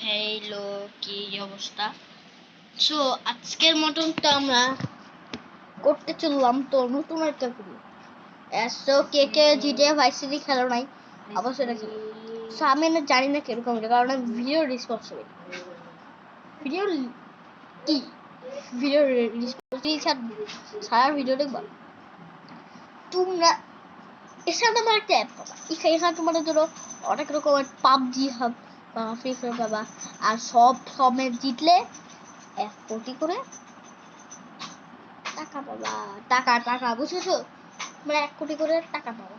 Hello, কি অবস্থা? So আজকের মতন তো আমরা করতে চললাম তো নতুন একটা ভিডিও। সো কে কে জিটিএ ভাইস সিটি খেলো নাই অবশ্যই এটা খেলো। সো আমি না জানি না কিরকম এটা, কারণ ভিডিও রেসপন্সিবিলিটি ভিডিও কি ভিডিও রেসপন্সিবিলিটি সারা ভিডিও দেখবা তোমরা। এছাড়া আমার একটা অ্যাপ পাবা, এখানে তোমাদের জন্য অনেক রকমের পাবজি হাব বা ফ্রি ফায়ার পাবা। আর সব ম্যাচ জিতলে 1 কোটি করে টাকা পাবা। টাকা বুঝেছো? মানে 1 কোটি করে টাকা পাবা,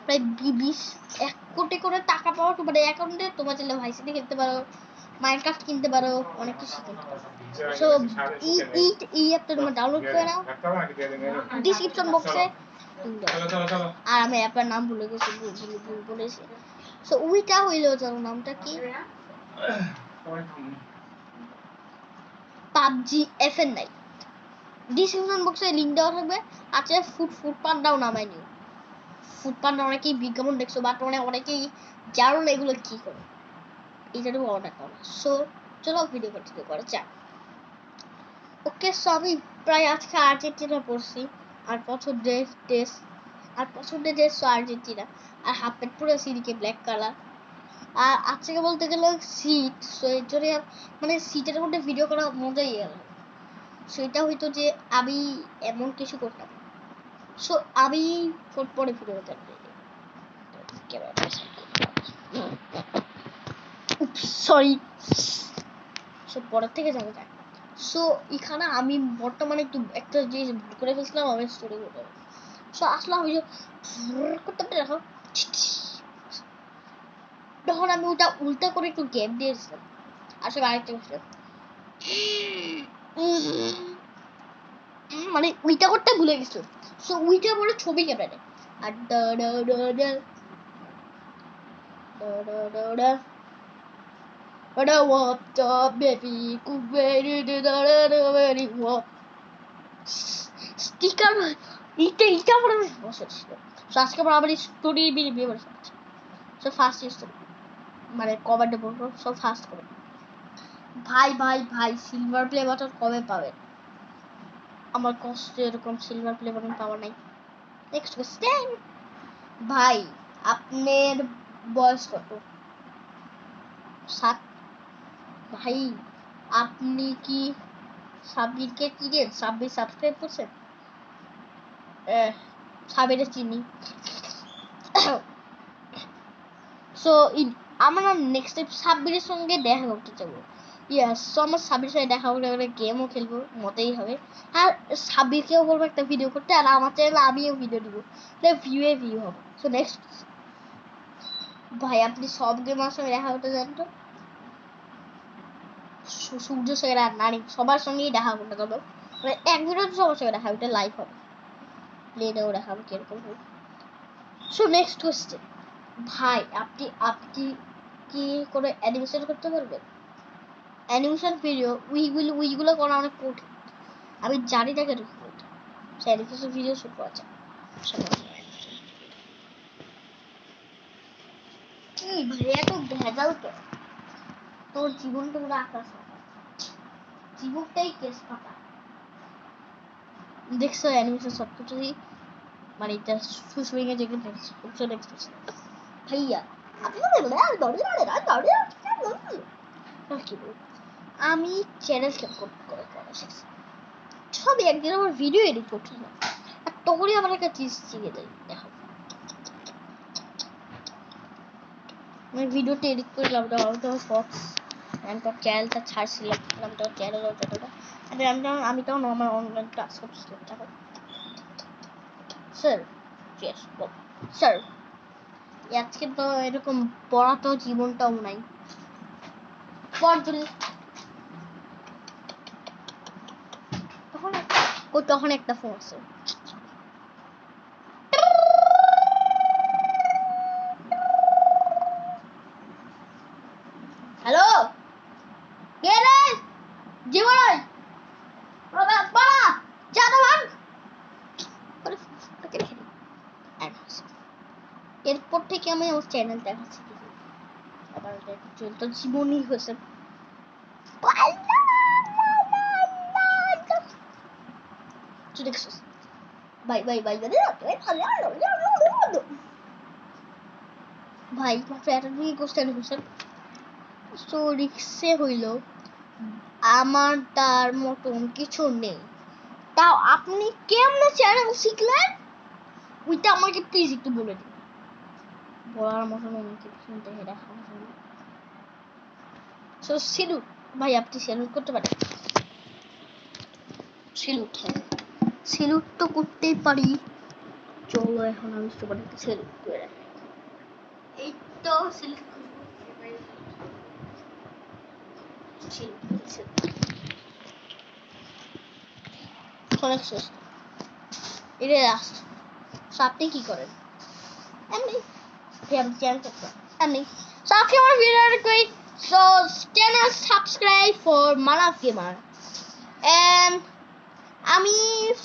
প্রায় 1 কোটি করে টাকা পাওয়া তোমার অ্যাকাউন্টে। তোমার চাইলে ভাই সিটি খেলতে পারো, মাইনক্রাফট কিনতে পারো, অনেক কিছু কিনতে পারো। সো এই অ্যাপটা তোমরা ডাউনলোড করে নাও, ডিসক্রিপশন বক্সে। আর আমি অ্যাপের নাম ভুলে গেছি, বলেছি। সো ওইটা হইলো, জানো নামটা কি? PUBG FNI। ডিসক্রিপশন বক্সে লিংক দেওয়া থাকবে। আচ্ছা, ফুড পান্ডাও নামাই নিও। ফুড পান্ডা অনেকেই বিজ্ঞাপন দেখছো, বাট অনেকেই জানো না এগুলো কি করে। এটা তুমি অর্ডার করো। সো চলো ভিডিও কন্টিনিউ করা যাক। ওকে, সো আমি প্রায় আজকে আর্জেন্টিনা পড়ছি, আর পছন্দের দেশ আর্জেন্টিনা। আর হাফ প্যান্ট পুরো সিডিকে ব্ল্যাক কালার। আর আজকে বলতে গেলে সিট, সো এর জন্য মানে সিটের মধ্যে ভিডিও করা মজাই আলাদা। সেটা হইতো যে আমি এমন কিছু করতাম। সো আমি পরে ভিডিও করতাম। সরি, সো পরের থেকে যাবে যাক। সো এখানে আমি বর্তমানে একটা জিনিস ভুল করে ফেলছিলাম, আমি স্টোরি করতে। সো আসলে আমি যে করতে দেখো, তখন আমি ওটা উল্টা করে একটু গ্যাপ দিয়েছিলাম। আসলে আরেকটা বিষয়, মানে ওইটা করতে ভুলে গেছিলাম। সো ওইটা বলে ছবি কেটে নেয়। আর স্টিকার এইটা আমার বসে ছিল। সো আজকে আমার স্টোরি বিয়ে করে ফেলছি। সো ফার্স্ট স্টোরি মানে কমেন্টে বলবো, সব ফার্স্ট করে ভাই সিলভার প্লে বাটন কবে পাবেন? আমার কষ্ট এরকম সিলভার প্লে বাটন পাওয়া নাই। নেক্সট কোশ্চেন, ভাই আপনার বয়স কত? 7। ভাই আপনি কি সাব্বিরকে চিনেন? সাব্বির সাবস্ক্রাইব করছেন? সাবিরে চিনি। সো আমরা নেক্সট টাইম সাব্বিরের সঙ্গে দেখা করতে যাবো। ইয়াস, সো আমার সাব্বিরের সাথে দেখা করলে গেমও খেলবো, মতেই হবে। আর সাব্বিরকেও বলবো একটা ভিডিও করতে, আর আমার চ্যানেলে আমিও ভিডিও দিব, ভিউ হবে। সো নেক্সট, ভাই আপনি সব গেমার সঙ্গে দেখা করতে যান তো? সূর্য সঙ্গে আর নারী সবার সঙ্গেই দেখা করতে যাবো, মানে এক ভিডিও সবার সঙ্গে দেখা, ওইটা লাইভ হবে, প্লেনেও দেখাবো কিরকম হবে। সো নেক্সট কোয়েশ্চেন, ভাই আপনি কি করে অ্যানিমেশন করতে পারবেন? অ্যানিমেশন ভিডিও উইগুলো করা অনেক কঠিন, আমি জানি না কেন অ্যানিমেশন ভিডিও শুট করা যায়। কি ভাই এত ভেজাল তো, তোর জীবনটা পুরো আকাশ জীবনটাই কেস ফাঁকা। দেখছো অ্যানিমেশন সব কিছুই মানে এটা সুসুইংয়ে যেগুলো দেখছি ভাইয়া আমি চ্যানেল করে করা শিখছি। সবই একদিন আমার ভিডিও এডিট করছিল, আর তখনই আমার একটা চিজ শিখে দেয়। দেখো আমি ভিডিওটা এডিট করলাম, আমি তো চ্যানেলটা ছাড়ছিলাম, আমি তো চ্যানেল আমি তখন আমার অনলাইন ক্লাস করছিলাম। দেখো স্যার, স্যার আজকে তো এরকম পড়াতেও জীবনটাও নাই। তখন একটা ফোন আছে। হ্যালো, কে রে? জীবন এরপর থেকে আমি আমার চ্যানেল দেখাচ্ছি। আবার চলতো জীবনই হয়েছে তুই দেখছিস ভাই ভাই ভাই ভাই কোশ্চেন সো রিক্সে হইল আমার তার মতন কিছু নেই, তাও আপনি কেমনে চ্যানেল শিখলেন ওইটা আমাকে প্লিজ একটু বলে দিন। বলার মতন অনেক শুনতে এটা সো সিলুট ভাই, আপনি স্যালুট করতে পারেন। সিলুট, হ্যাঁ সিলুট তো করতেই পারি। চলো এখন আমি সবাইকে সিলুট করে রাখি। এই তো সিলুট এটা লাস্ট। আপনি কি করেন? এমনি এমনি সো আপনি আমার ভিডিওটা করি। So channel subscribe for Manaf gamer and আমি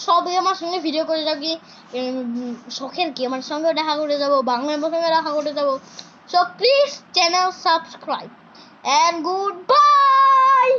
সবে আমার সঙ্গে ভিডিও করে থাকি, শখের গেমার সঙ্গে দেখা করে যাব, বাংলার সঙ্গে দেখা করে যাব। So please channel subscribe and good by.